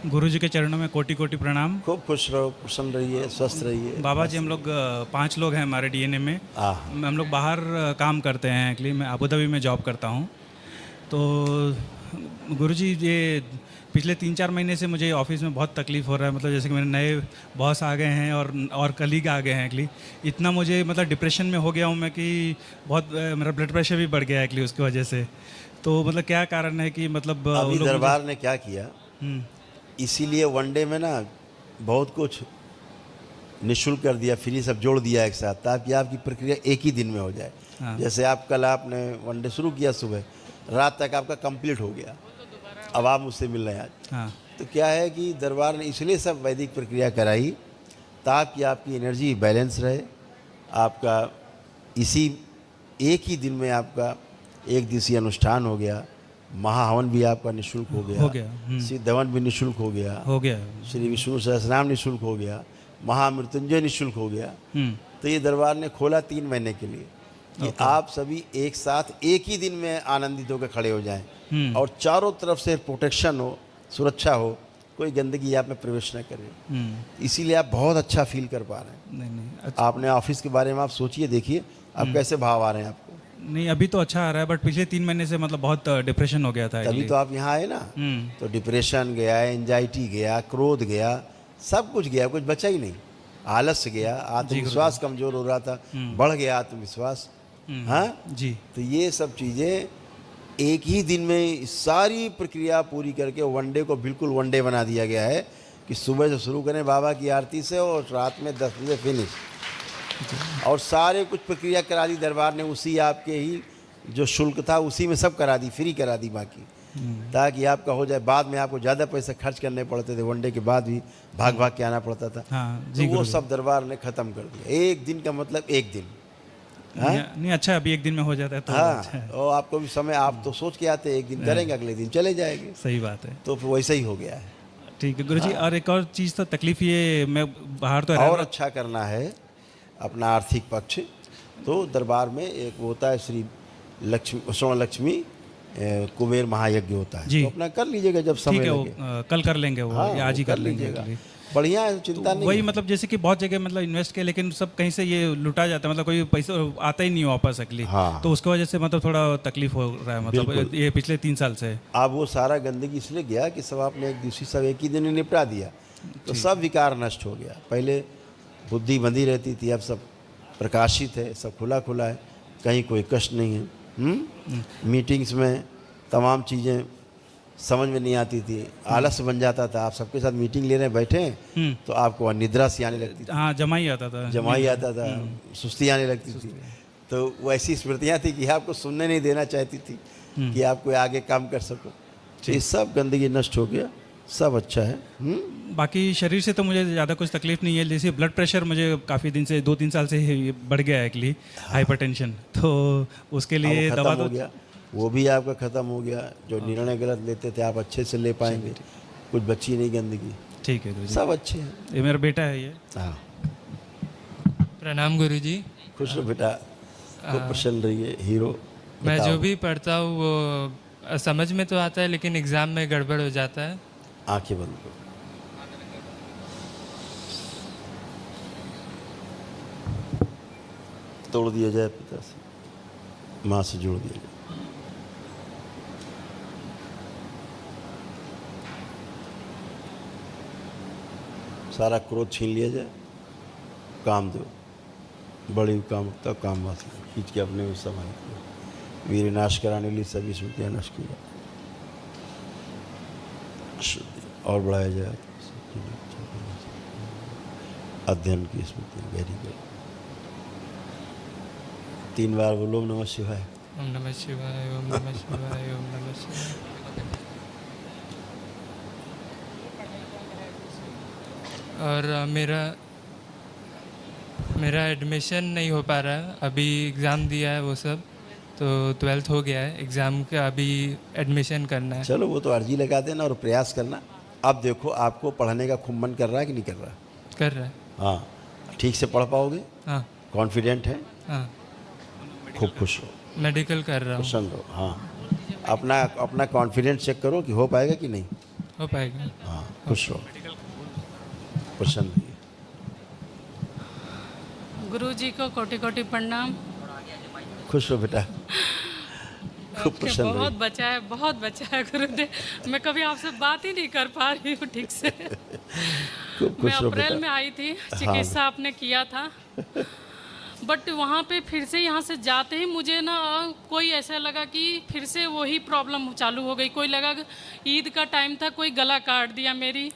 गुरुजी के चरणों में कोटि कोटि प्रणाम। खूब खुश रहो, प्रसन्न रहिए, स्वस्थ रहिए। बाबा जी, हम लोग 5 लोग हैं हमारे डीएनए में। हाँ। हम लोग बाहर काम करते हैं। एक्चुअली मैं अबू धाबी में जॉब करता हूँ। तो गुरुजी, ये पिछले 3-4 महीने से मुझे ऑफिस में बहुत तकलीफ़ हो रहा है। मतलब जैसे कि मेरे नए बॉस आ गए हैं और कलीग आ गए हैं। एक्चुअली इतना मुझे मतलब डिप्रेशन में हो गया हूँ मैं कि बहुत मेरा ब्लड प्रेशर भी बढ़ गया है एक्चुअली उसकी वजह से। तो मतलब क्या कारण है कि मतलब वो अभी लोग दरबार ने क्या किया, हम्म, इसीलिए वनडे में ना बहुत कुछ निःशुल्क कर दिया, फ्री सब जोड़ दिया एक साथ, ताकि आपकी प्रक्रिया एक ही दिन में हो जाए। हाँ। जैसे आप कल आपने वनडे शुरू किया, सुबह रात तक आपका कंप्लीट हो गया। अब आप मुझसे मिल रहे हैं आज। हाँ। तो क्या है कि दरबार ने इसलिए सब वैदिक प्रक्रिया कराई ताकि आपकी एनर्जी बैलेंस रहे। आपका इसी एक ही दिन में आपका एक दिवसीय अनुष्ठान हो गया, महाहवन भी आपका निःशुल्क हो गया, सिद्ध हवन भी निःशुल्क हो गया, हो गया। श्री विष्णु सहस्रनाम निःशुल्क हो गया, महामृत्युंजय निःशुल्क हो गया। तो ये दरबार ने खोला 3 महीने के लिए कि आप सभी एक साथ एक ही दिन में आनंदित होकर खड़े हो जाएं और चारों तरफ से प्रोटेक्शन हो, सुरक्षा हो, कोई गंदगी आप में प्रवेश न करे। इसीलिए आप बहुत अच्छा फील कर पा रहे हैं। नहीं अच्छा। आपने ऑफिस के बारे में आप सोचिए, देखिए आप कैसे भाव आ रहे हैं आपको। नहीं, अभी तो अच्छा आ रहा है, बट पिछले 3 महीने से मतलब बहुत डिप्रेशन हो गया था। तभी तो आप यहाँ आए ना। तो डिप्रेशन गया, एंजाइटी गया, क्रोध गया, सब कुछ गया, कुछ बचा ही नहीं। आलस्य गया, आत्मविश्वास कमजोर हो रहा था, बढ़ गया आत्मविश्वास। हाँ जी। तो ये सब चीज़ें एक ही दिन में सारी प्रक्रिया पूरी करके वनडे को बिल्कुल वनडे बना दिया गया है कि सुबह से शुरू करें बाबा की आरती से और रात में 10 बजे फिनिश। और सारे कुछ प्रक्रिया करा दी दरबार ने, उसी आपके ही जो शुल्क था उसी में सब करा दी, फ्री करा दी बाकी, ताकि आपका हो जाए। बाद में आपको ज़्यादा पैसे खर्च करने पड़ते थे, वनडे के बाद भी भाग भाग के आना पड़ता था। हाँ, तो वो सब दरबार ने ख़त्म कर दिया। एक दिन का मतलब एक दिन। हाँ? नहीं अच्छा, अभी एक दिन में हो जाता है तो हाँ अच्छा है। और आपको भी समय, आप तो सोच के आते एक दिन करेंगे, अगले दिन चले जाएंगे। सही बात है। तो फिर वैसा ही हो गया है। ठीक है गुरुजी। और एक और चीज़ तो तकलीफ ये, मैं बाहर तो और अच्छा करना है अपना आर्थिक पक्ष, तो दरबार में एक होता है श्री लक्ष्मी स्वर्ण लक्ष्मी कुबेर महायज्ञ होता है। जी। तो अपना कर लीजिएगा जब समय ठीक है, लगे। वो कल कर लेंगे वो, हाँ, या आज ही वो कर कर लेंगे। लीजिएगा। बढ़िया है, चिंता नहीं वही है। मतलब जैसे कि बहुत जगह मतलब इन्वेस्ट किया, लेकिन सब कहीं से ये लुटा जाता है, मतलब कोई पैसा आता ही नहीं वापस अगली। हाँ। तो उसकी वजह से मतलब थोड़ा तकलीफ हो रहा है, मतलब बिल्कुल। ये पिछले 3 साल से। अब वो सारा गंदगी इसलिए गया कि सब आपने एक दूसरी सब एक ही दिन में निपटा दिया, तो सब विकार नष्ट हो गया। पहले बुद्धि बंधी रहती थी, अब सब प्रकाशित है, सब खुला खुला है, कहीं कोई कष्ट नहीं है। मीटिंग्स में तमाम चीज़ें समझ में नहीं आती थी, आलस बन जाता था। आप सबके साथ मीटिंग ले रहे हैं, बैठे हैं, तो आपको निद्रा सी आने लगती थी। हाँ, जमा ही आता था। जमाई आता था, सुस्ती आने लगती थी। तो वो ऐसी स्मृतियाँ थी कि आपको सुनने नहीं देना चाहती थी कि आप कोई आगे काम कर सको। ये सब गंदगी नष्ट हो गया, सब अच्छा है। बाकी शरीर से तो मुझे ज़्यादा कुछ तकलीफ नहीं है। जैसे ब्लड प्रेशर मुझे काफ़ी दिन से 2-3 साल से ही बढ़ गया है एक्चुअली, हाइपरटेंशन। तो उसके लिए अब वो दवा खत्म तो हो गया, वो भी आपका ख़त्म हो गया। जो निर्णय गलत लेते थे आप अच्छे से ले पाएंगे, कुछ बची नहीं गंदगी, ठीक है गुरुजी। सब अच्छे हैं। ये मेरा बेटा है ये। हाँ, प्रणाम गुरुजी। खुश रहो बेटा, खूब प्रसन्न रहिए हीरो। मैं बताओ। जो भी पढ़ता हूँ वो समझ में तो आता है, लेकिन एग्ज़ाम में गड़बड़ हो जाता है। आंखें बंद करो। तोड़ दिया जाए पिता से, माँ से जोड़ दिया जाए। सारा क्रोध छीन लिया जाए, काम दो, बड़ी कामुकता काम वासना खींच के अपने में समाहित करो। वीर नाश कराने के लिए सभी स्मृतियाँ नष्ट की जाए, शुद्धि और बढ़ाया जाए। अध्ययन की स्मृति गहरी करो। 3 बार बोलो ओम नमः शिवाय। ओम नमः शिवाय, ओम नमः शिवाय, ओम नमः शिवाय। और मेरा एडमिशन नहीं हो पा रहा है। अभी एग्ज़ाम दिया है वो सब, तो 12th हो गया है, एग्ज़ाम का अभी एडमिशन करना है। चलो वो तो अर्जी लगा देना और प्रयास करना। अब देखो आपको पढ़ने का खूब मन कर रहा है कि नहीं कर रहा? कर रहा है। हाँ, ठीक से पढ़ पाओगे? हाँ। कॉन्फिडेंट है? हाँ, खूब खुश हो, मेडिकल कर रहा हूँ। प्रसन्न हो। हाँ, अपना कॉन्फिडेंस चेक करो कि हो पाएगा कि नहीं। हो पाएगा। हाँ, खुश रहो, प्रसन्न रहिए। गुरु जी को कोटि कोटि प्रणाम। खुश रहो बेटा, खूब प्रसन्न बहुत रहिए। बहुत बचा है गुरुदेव। मैं कभी आपसे बात ही नहीं कर पा रही हूँ ठीक से। खूब मैं खुश रहो अप्रैल में बेटा। आई थी, चिकित्सा आपने किया था, बट वहाँ पे फिर से यहाँ से जाते ही मुझे ना कोई ऐसा लगा कि फिर से वही प्रॉब्लम चालू हो गई। कोई लगा कि ईद का टाइम था, कोई गला काट दिया मेरी,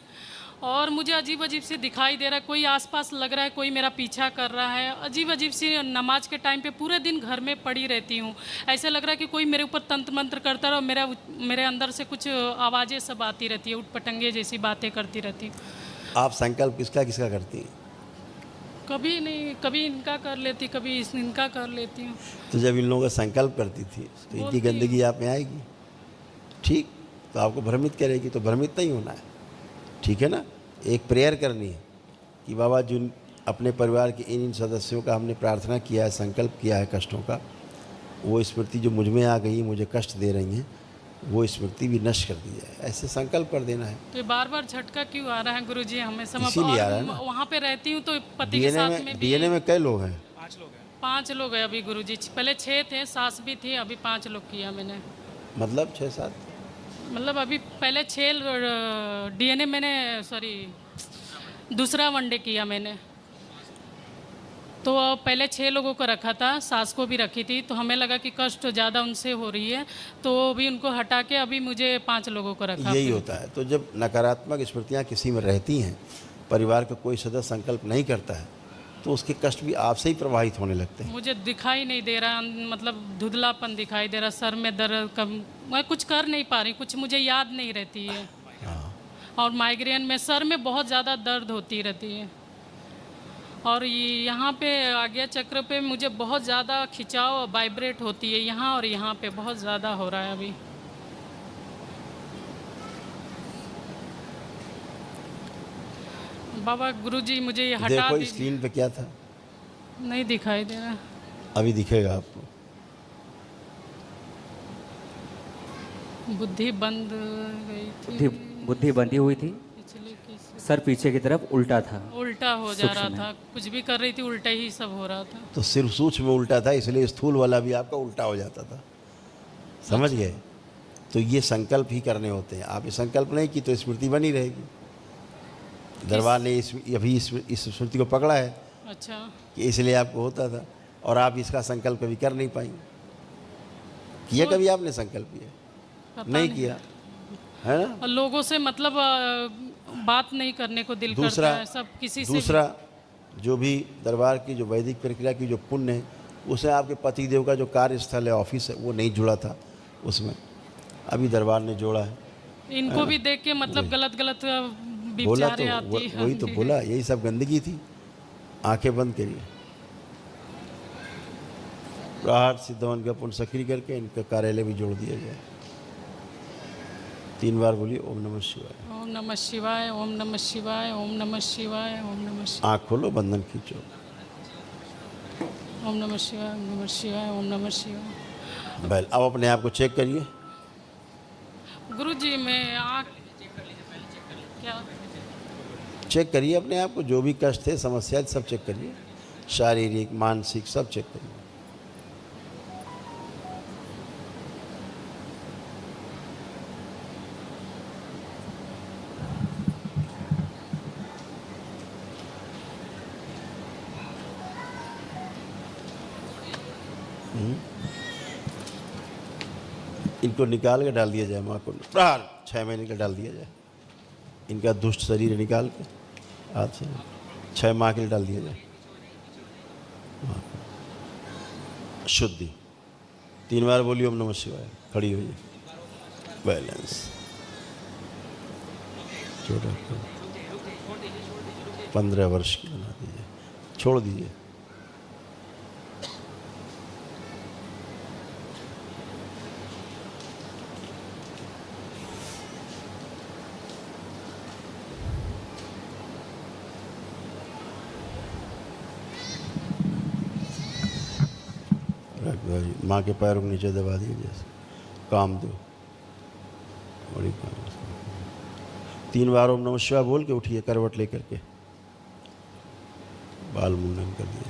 और मुझे अजीब अजीब से दिखाई दे रहा है, कोई आसपास लग रहा है कोई मेरा पीछा कर रहा है। अजीब अजीब सी नमाज के टाइम पे पूरे दिन घर में पड़ी रहती हूँ। ऐसे लग रहा है कि कोई मेरे ऊपर तंत्र मंत्र करता रहा और मेरे अंदर से कुछ आवाज़ें सब आती रहती है, उठपटंगे जैसी बातें करती रहती हूँ। आप संकल्प किसका किसका करती हैं? कभी नहीं, कभी इनका कर लेती, कभी इनका कर लेती हूँ। तो जब इन लोगों का संकल्प करती थी तो इनकी बोलती गंदगी आप में आएगी, ठीक? तो आपको भ्रमित करेगी, तो भ्रमित नहीं होना है, ठीक है ना? एक प्रेयर करनी है कि बाबा जिन अपने परिवार के इन सदस्यों का हमने प्रार्थना किया है, संकल्प किया है कष्टों का, वो स्मृति जो मुझ में आ गई, मुझे कष्ट दे रही हैं, वो स्मृति भी नष्ट कर दी जाए, ऐसे संकल्प कर देना है। तो ये बार बार झटका क्यों आ रहा है गुरुजी हमें समझ? इसीलिए आ रहा है ना। वहाँ पे रहती हूँ तो पति के साथ में भी डीएनए में कई लोग हैं? 5 लोग हैं अभी गुरुजी। पहले 6 थे, सास भी थी, अभी 5 लोग किया मैंने। मतलब 6-7? मतलब अभी पहले 6 डीएनए मैंने, सॉरी दूसरा वनडे किया मैंने। तो पहले 6 लोगों को रखा था, सास को भी रखी थी, तो हमें लगा कि कष्ट ज़्यादा उनसे हो रही है, तो भी उनको हटा के अभी मुझे 5 लोगों को रखा। यही होता है। तो जब नकारात्मक स्मृतियाँ किसी में रहती हैं, परिवार का कोई सदस्य संकल्प नहीं करता है, तो उसके कष्ट भी आपसे ही प्रवाहित होने लगते हैं। मुझे दिखाई नहीं दे रहा, मतलब धुंधलापन दिखाई दे रहा, सर में दर्द, कम मैं कुछ कर नहीं पा रही, कुछ मुझे याद नहीं रहती है। और माइग्रेन में सर में बहुत ज़्यादा दर्द होती रहती है, और यहाँ पे आज्ञा चक्र पे मुझे बहुत ज़्यादा खिंचाव, वाइब्रेट होती है यहाँ, और यहाँ पे बहुत ज़्यादा हो रहा है अभी। बाबा गुरुजी मुझे ये हटा देखो दीजिए। स्क्रीन पे क्या था, नहीं दिखाई दे रहा। अभी दिखेगा आपको। बुद्धि बंद गई थी, बुद्धि बंधी हुई थी, पिछले की सर पीछे की तरफ उल्टा था। उल्टा हो जा रहा था, कुछ भी कर रही थी उल्टा ही सब हो रहा था। तो सिर्फ सूक्ष्म में उल्टा था, इसलिए स्थूल वाला भी आपका उल्टा हो जाता था, समझ गए? तो ये संकल्प ही करने होते हैं। आप ये संकल्प नहीं की तो स्मृति बनी रहेगी। दरबार ने इस स्मृति को पकड़ा है अच्छा, कि इसलिए आपको होता था, और आप इसका संकल्प कभी कर नहीं पाएंगे। किया कभी आपने संकल्प किया? पता नहीं किया है ना? और लोगों से मतलब बात नहीं करने को दिल दूसरा करता है, सब किसी से दूसरा जो भी दरबार की जो वैदिक प्रक्रिया की जो पुण्य है, उससे आपके पतिदेव का जो कार्यस्थल है, ऑफिस है, वो नहीं जुड़ा था उसमें, अभी दरबार ने जोड़ा है। इनको भी देख के मतलब गलत गलत बोला विचारें तो आती है। वही तो बोला, यही सब गंदगी थी। आंखें बंद करिए, प्रहार सिद्धवन का पुण्य सक्रिय करके इनका कार्यालय भी जोड़ दिया जाए। 3 बार बोलिए ओम नमः शिवाय। ओम नमः शिवाय, ओम नमः शिवाय, ओम नमः शिवाय, ओम नमः शिवाय, आँख खोलो, बंधन खींचो। ओम नमः शिवाय, ओम नमः शिवाय, ओम नमः शिवाय। बैल अब अपने आप को चेक करिए। गुरुजी मैं आँख क्या चेक करिए अपने आप को, जो भी कष्ट है, समस्या है, सब चेक करिए, शारीरिक मानसिक सब चेक करिए। इनको निकाल के डाल दिया जाए माँ को, प्रहार 6 महीने का डाल दिया जाए। इनका दुष्ट शरीर निकाल के हाथ से 6 माह के लिए डाल दिया जाए। शुद्धि 3 बार बोलिए ओम नमः शिवाय। खड़ी होइए, बैलेंस, छोटा 15 वर्ष की बना दीजिए, छोड़ दीजिए। माँ के पैरों के नीचे दबा दिए, जैसे काम दो, बड़ी काम। 3 बार ओम नमः शिवाय बोल के उठिए, करवट लेकर के बाल मुंडन कर दिए,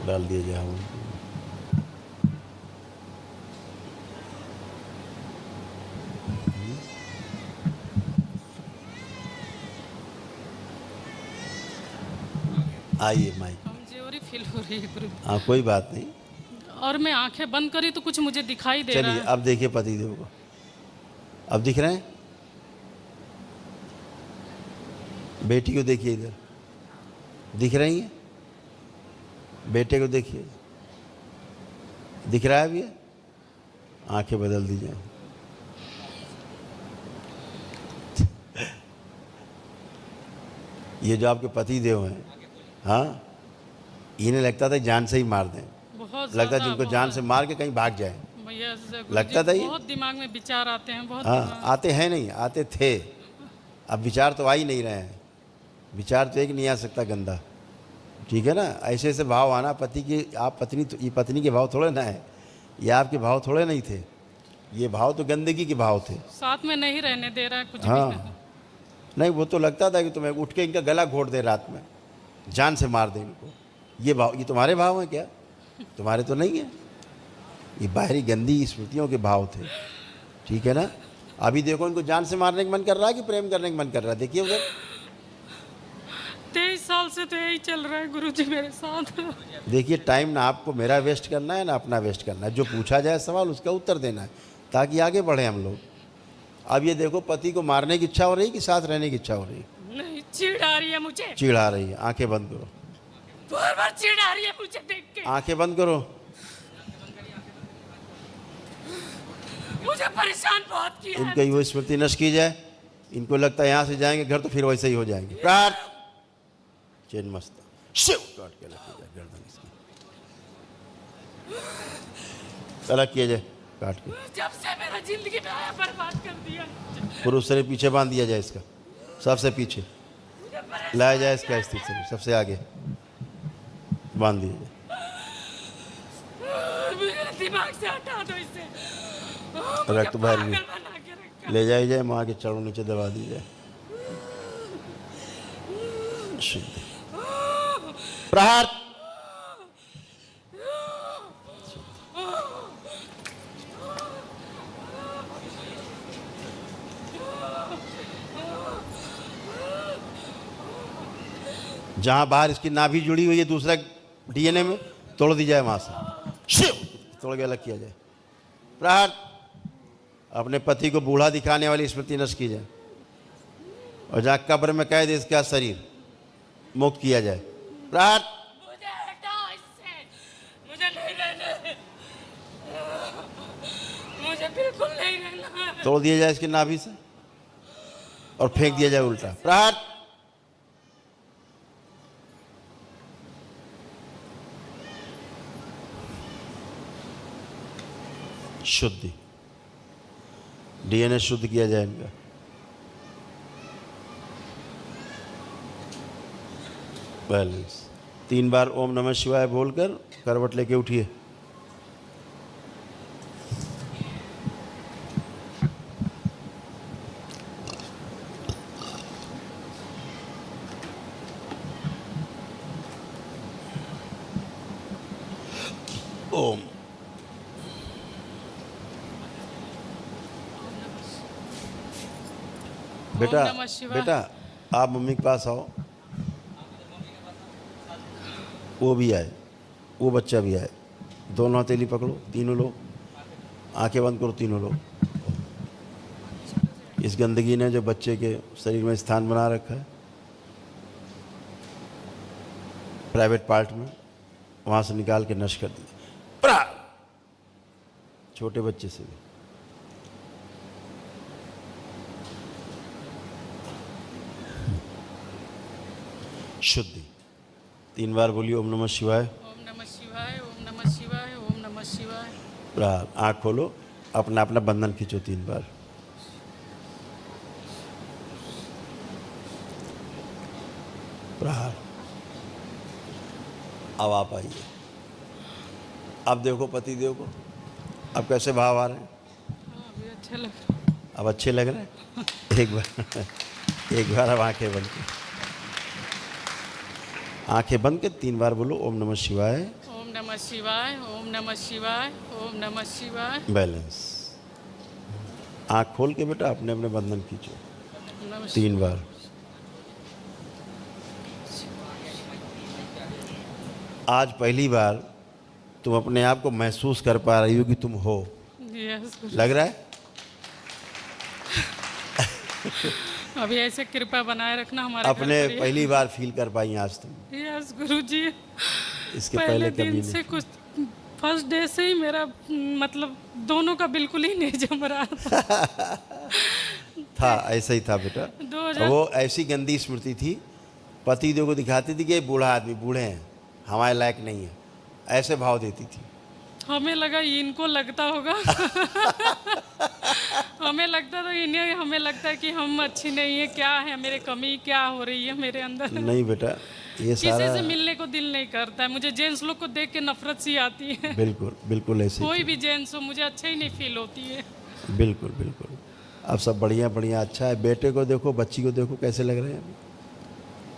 डाल दिए जाए हवन। आइए माइक। कमजोरी फील हो रही है गुरु। हाँ कोई बात नहीं, और मैं आंखें बंद करी तो कुछ मुझे दिखाई दे रहा चलिए है। अब देखिए पतिदेव को, अब दिख रहे हैं? बेटी को देखिए, इधर दिख रही है? बेटे को देखिए, दिख रहा है? अभी आंखें बदल दीजिए। ये जो आपके पति देव हैं, हाँ, इन्हें लगता था जान से ही मार दें, बहुत लगता ज़्यादा, जिनको बहुत। जान से मार के कहीं भाग जाए। भैया से गुरुजी, लगता था ये? बहुत दिमाग में विचार आते हैं, बहुत हाँ दिमाग। आते हैं, नहीं आते थे, अब विचार तो आ ही नहीं रहे हैं। विचार तो एक नहीं आ सकता गंदा, ठीक है ना? ऐसे ऐसे भाव आना, पति की आप पत्नी, तो ये पत्नी के भाव थोड़े ना है, ये आपके भाव थोड़े नहीं थे, ये भाव तो गंदगी के भाव थे। साथ में नहीं रहने दे रहा है कुछ भी। हाँ नहीं, वो तो लगता था कि तुम्हें उठ के इनका गला घोट दे रात में, जान से मार दे इनको। ये भाव, ये तुम्हारे भाव हैं क्या? तुम्हारे तो नहीं है, ये बाहरी गंदी स्मृतियों के भाव थे, ठीक है ना? अभी देखो इनको जान से मारने का मन कर रहा है कि प्रेम करने का मन कर रहा है? देखिए उधर, 23 साल से तो यही चल रहा है गुरुजी मेरे साथ। देखिए टाइम ना आपको मेरा वेस्ट करना है ना अपना वेस्ट करना है, जो पूछा जाए सवाल उसका उत्तर देना है ताकि आगे बढ़े हम लोग। अब ये देखो, पति को मारने की इच्छा हो रही कि साथ रहने की इच्छा हो रही? नहीं, चिढ़ आ रही है मुझे, चिढ़ आ रही है। आंखें बंद करो, बार बार चिढ़ आ रही है मुझे देख के। आंखें बंद करो। मुझे परेशान बहुत किया है। इनकी वो स्मृति नष्ट की जाए, इनको लगता है यहाँ से जाएंगे घर तो फिर वैसे ही हो जाएंगे। काट, चेन मस्ता शिव, काट के अलग किया जाए गर्दन इसकी, अलग किया जाए काट के। जब से मेरा जिंदगी में आया बर्बाद कर दिया। पुरुष से पीछे बांध दिया जाए इसका, सबसे पीछे लाया जाए इसका, स्थिति से सबसे आगे बांध दिया जाए। मेरे दिमाग से हटा दो इसे। रक्त बाहर भी पागल बना के रखा। ले जाई जाए, माँ के चरणों नीचे दबा दी जाए। शुद्ध प्रहार, जहां बाहर इसकी नाभि जुड़ी हुई है दूसरा डीएनए में, तोड़ दी जाए वहां से, शिव तोड़ के अलग किया जाए। प्रहार, अपने पति को बूढ़ा दिखाने वाली स्मृति नष्ट की जाए, और जहाँ कब्र में कैद इसका शरीर मुक्त किया जाए। प्रहार, मुझे हटाओ इससे, मुझे नहीं रहना, मुझे बिल्कुल नहीं रहना। तोड़ दिया जाए इसकी नाभि से और फेंक दिया जाए उल्टा। प्रहार, शुद्धि, डीएनए शुद्ध किया जाए इनका। बैलेंस। 3 बार ओम नमः शिवाय बोलकर करवट लेके उठिए। ओम। बेटा, ओम नमः शिवाय। बेटा आप मम्मी के पास आओ, वो भी आए, वो बच्चा भी आए, दोनों हथेली पकड़ो, तीनों लोग आंखें बंद करो, तीनों लोग। इस गंदगी ने जो बच्चे के शरीर में स्थान बना रखा है प्राइवेट पार्ट में, वहाँ से निकाल के नष्ट कर दिया। छोटे बच्चे से भी। शुद्धि। 3 बार बोलिए ओम नमः शिवाय। ओम नमः शिवाय, ओम नमः शिवाय, ओम नमः शिवाय। प्रहार। आँख खोलो, अपना अपना बंधन खींचो 3 बार। प्रहार। अब आप आइए, अब देखो पति देव को, अब कैसे भाव आ रहे हैं? हाँ, अभी अच्छा लग रहा है। अब अच्छे लग रहे हैं? एक बार अब आंखें बंद कर, आंखें बंद कर 3 बार बोलो ओम नमः शिवाय। ओम नमः शिवाय, ओम नमः शिवाय, ओम नमः शिवाय। बैलेंस। आंख खोल के बेटा अपने अपने बंधन खींचो नमः 3 बार। आज पहली बार तुम अपने आप को महसूस कर पा रही हो कि तुम हो, यस गुरु। लग रहा है? अभी ऐसे कृपा बनाए रखना हमारे अपने घर पर। पहली बार फील कर पाई आज तुम, यस गुरु जी। इसके पहले पहले कभी दिन से नहीं। कुछ फर्स्ट डे से ही मेरा मतलब दोनों का बिल्कुल ही नहीं जम रहा था ऐसा ही था बेटा। 2000 वो ऐसी गंदी स्मृति थी, पति देव को दिखाती थी कि ये बूढ़ा आदमी, बूढ़े हैं, हमारे लायक नहीं है, ऐसे भाव देती थी। हमें लगा इनको लगता होगा हमें लगता था इन्हें, हमें लगता है कि हम अच्छी नहीं है, क्या है मेरे कमी, क्या हो रही है मेरे अंदर। नहीं बेटा, ये किसी सारा से मिलने को दिल नहीं करता है, मुझे जेंट्स लोग को देख के नफरत सी आती है। बिल्कुल बिल्कुल ऐसे ही कोई भी जेंट्स हो मुझे अच्छा ही नहीं फील होती है। थी। बिल्कुल बिल्कुल। अब सब बढ़िया बढ़िया अच्छा है। बेटे को देखो, बच्ची को देखो, कैसे लग रहे हैं?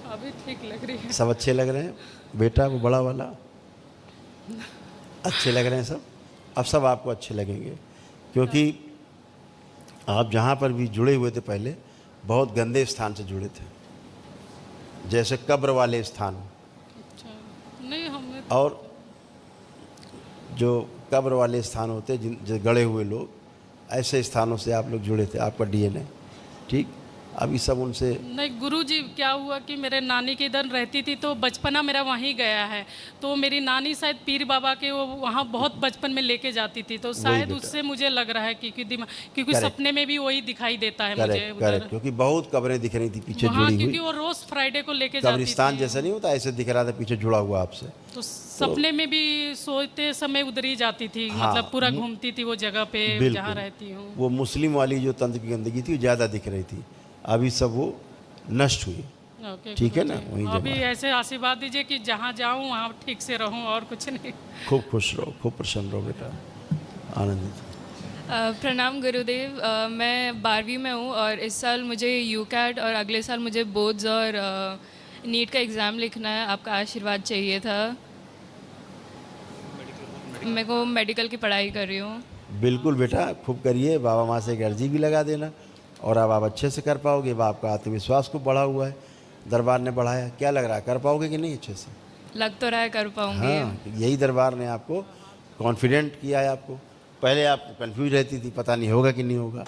अभी ठीक लग रही है। सब अच्छे लग रहे हैं? बेटा वो बड़ा वाला अच्छे लग रहे हैं सब। अब सब आपको अच्छे लगेंगे, क्योंकि आप जहाँ पर भी जुड़े हुए थे पहले बहुत गंदे स्थान से जुड़े थे, जैसे कब्र वाले स्थान। अच्छा नहीं, हमें और जो कब्र वाले स्थान होते जिन जो गड़े हुए लोग, ऐसे स्थानों से आप लोग जुड़े थे, आपका डीएनए। ठीक, अभी सब उनसे नहीं गुरु जी, क्या हुआ कि मेरे नानी के इधर रहती थी तो बचपना मेरा वहीं गया है। तो मेरी नानी शायद पीर बाबा के वो वहाँ बहुत बचपन में लेके जाती थी, तो शायद बेटा। उससे मुझे लग रहा है कि क्योंकि Correct. सपने में भी वही दिखाई देता है मुझे करेक्ट उधर। करेक्ट, क्योंकि बहुत कब्रें दिख रही थी पीछे वहाँ जुड़ी क्योंकि हुई। वो रोज फ्राइडे को लेके जाती कब्रिस्तान थी। जैसा नहीं होता, ऐसे दिख रहा था पीछे जुड़ा हुआ आपसे। तो सपने में भी सोते समय उधर ही जाती थी। हाँ, मतलब पूरा घूमती थी वो जगह पे बिल्कुल। जहाँ रहती हूँ। वो मुस्लिम वाली जो तंत्र की गंदगी थी वो ज़्यादा दिख रही थी, अभी सब वो नष्ट हुई। ओके, ठीक है ना, गुरुजी। वही अभी जमा है। ऐसे आशीर्वाद दीजिए कि जहाँ जाऊँ वहाँ ठीक से रहूँ और कुछ नहीं। खूब खुश रहो, खूब प्रसन्न रहो बेटा, आनंदित। प्रणाम गुरुदेव। मैं 12वीं में हूँ और इस साल मुझे यूकैट और अगले साल मुझे बोर्ड्स और नीट का एग्ज़ाम लिखना है। आपका आशीर्वाद चाहिए था। मैं को मेडिकल की पढ़ाई कर रही हूँ। बिल्कुल बेटा, खूब करिए। बाबा माँ से एक अर्जी भी लगा देना, और अब आप अच्छे से कर पाओगे। अब आपका आत्मविश्वास खूब बढ़ा हुआ है, दरबार ने बढ़ाया। क्या लग रहा है, कर पाओगे कि नहीं अच्छे से? लग तो रहा है कर पाऊँगी। हाँ, यही दरबार ने आपको कॉन्फिडेंट किया है। आपको पहले आप कंफ्यूज रहती थी, पता नहीं होगा कि नहीं होगा।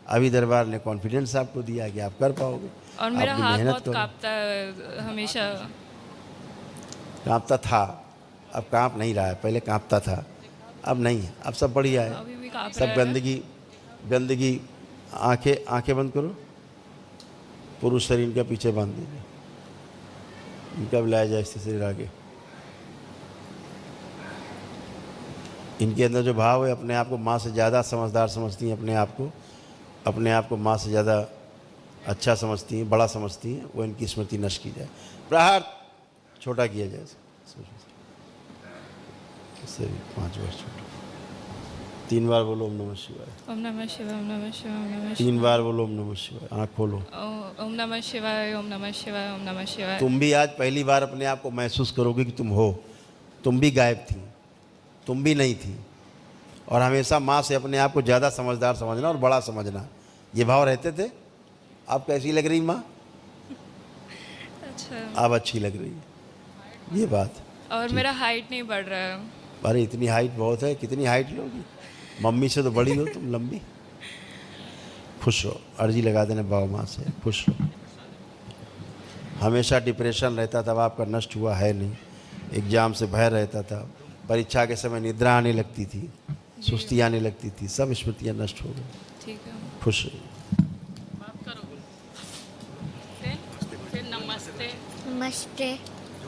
अभी दरबार ने कॉन्फिडेंस आपको दिया है कि आप कर पाओगे। और मेरा आप भी हाथ मेहनत बहुत करो। कांपता है हमेशा। कांपता था, अब कांप नहीं रहा है। पहले कांपता था, अब नहीं है। अब सब बढ़िया है। अभी भी कांप सब रहा है। गंदगी आंखें बंद करो। पुरुष शरीर का पीछे बांध दीजिए, इनका भी लाया जाए स्थिर शरीर आगे। इनके अंदर जो भाव है, अपने आप को माँ से ज़्यादा समझदार समझती हैं, अपने आप को माँ से ज़्यादा अच्छा समझती हैं, बड़ा समझती हैं। वो इनकी स्मृति नष्ट की जाए, प्रहार छोटा किया जाए, इससे भी 5 वर्ष छोटा। 3 बार बोलो ओम नमः शिवाय। ओम नमः शिवाय, ओम नमः शिवाय, ओम नमः 3 बार बोलो ओम नमः शिवाय। आँख खोलो। ओम नमः शिवाय, ओम नमः शिवाय, ओम नमः शिवाय। तुम भी आज पहली बार अपने आप को महसूस करोगे कि तुम हो। तुम भी गायब थी, तुम भी नहीं थी। और हमेशा माँ से अपने आप को ज़्यादा समझदार समझना और बड़ा समझना, ये भाव रहते थे। आप कैसी लग रही माँ? अच्छा। आप अच्छी लग रही है, ये बात। और मेरा हाइट नहीं बढ़ रहा है। अरे इतनी हाइट बहुत है, कितनी हाइट लोगी? मम्मी से तो बड़ी हो तुम, लंबी। खुश रहो, अर्जी लगा देने बाबा माँ से, खुश रहो। हमेशा डिप्रेशन रहता था, अब आपका नष्ट हुआ है नहीं। एग्जाम से भय रहता था, परीक्षा के समय निद्रा आने लगती थी, सुस्ती आने लगती थी, सब स्मृतियाँ नष्ट हो गई। ठीक है। खुश रहिए। बात करो। फिर नमस्ते। नमस्ते।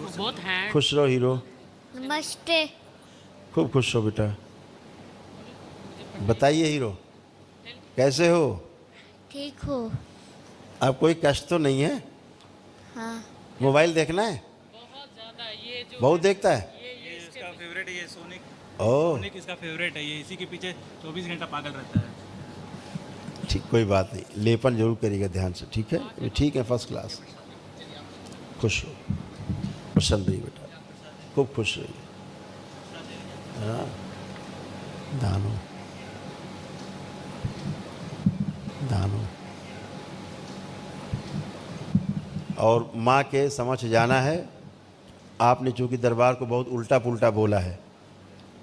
बहुत हैं। खुश रहो हीरो, नमस्ते। खूब खुश हो बेटा। बताइए हीरो, कैसे हो? ठीक हो? आप कोई कष्ट तो नहीं है? हाँ। मोबाइल देखना है? बहुत ज़्यादा ये जो बहुत देखता है? ये इसका फेवरेट है, ये सोनिक। ओह, सोनिक इसका फेवरेट है, ये इसी के पीछे 24 घंटा पागल रहता है। ठीक, कोई बात नहीं, लेपन जरूर करिएगा ध्यान से, ठीक है? ये ठीक है, फर्स्ट क्लास। खुश हो, प्रसन्न रहिए बेटा, खूब खुश रहिए। हाँ, दानो दानो। और माँ के समक्ष जाना है। आपने चूँकि दरबार को बहुत उल्टा पुल्टा बोला है,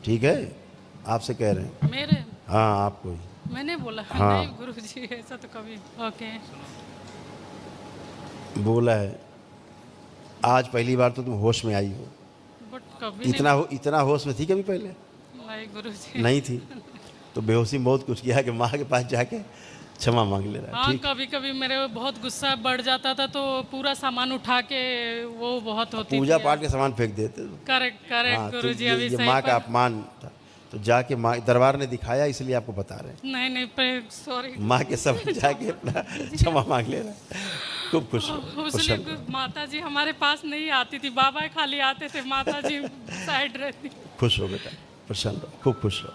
ठीक है? आपसे कह रहे हैं। मेरे हाँ, आपको ही। मैंने बोला हाँ। नहीं गुरुजी, ऐसा तो कभी। ओके। बोला है। आज पहली बार तो तुम होश में आई हो। बट कभी इतना होश में थी कभी पहले? नहीं गुरुजी। नहीं थी। तो बेहोशी मौत कुछ किया कि माँ के पास जाके क्षमा मांग ले रहा है, हाँ, ठीक? कभी कभी मेरे बहुत गुस्सा बढ़ जाता था तो पूरा सामान उठा के वो बहुत होती पूजा थी। पाठ के सामान फेंक देते। करेक्ट हाँ, करेक्ट तो गुरुजी, ये अभी सही माँ का पर- अपमान था। तो जाके माँ दरबार ने दिखाया, इसलिए आपको बता रहे हैं। नहीं सॉरी। माँ के सब जाके अपना क्षमा मांग ले रहा है। खूब खुश हो, उसने प्रसन्न हो। माता जी हमारे पास नहीं आती थी, बाबा खाली आते थे, माता जी साइड रहती। खुश हो बेटा, प्रसन्न हो, खूब खुश हो।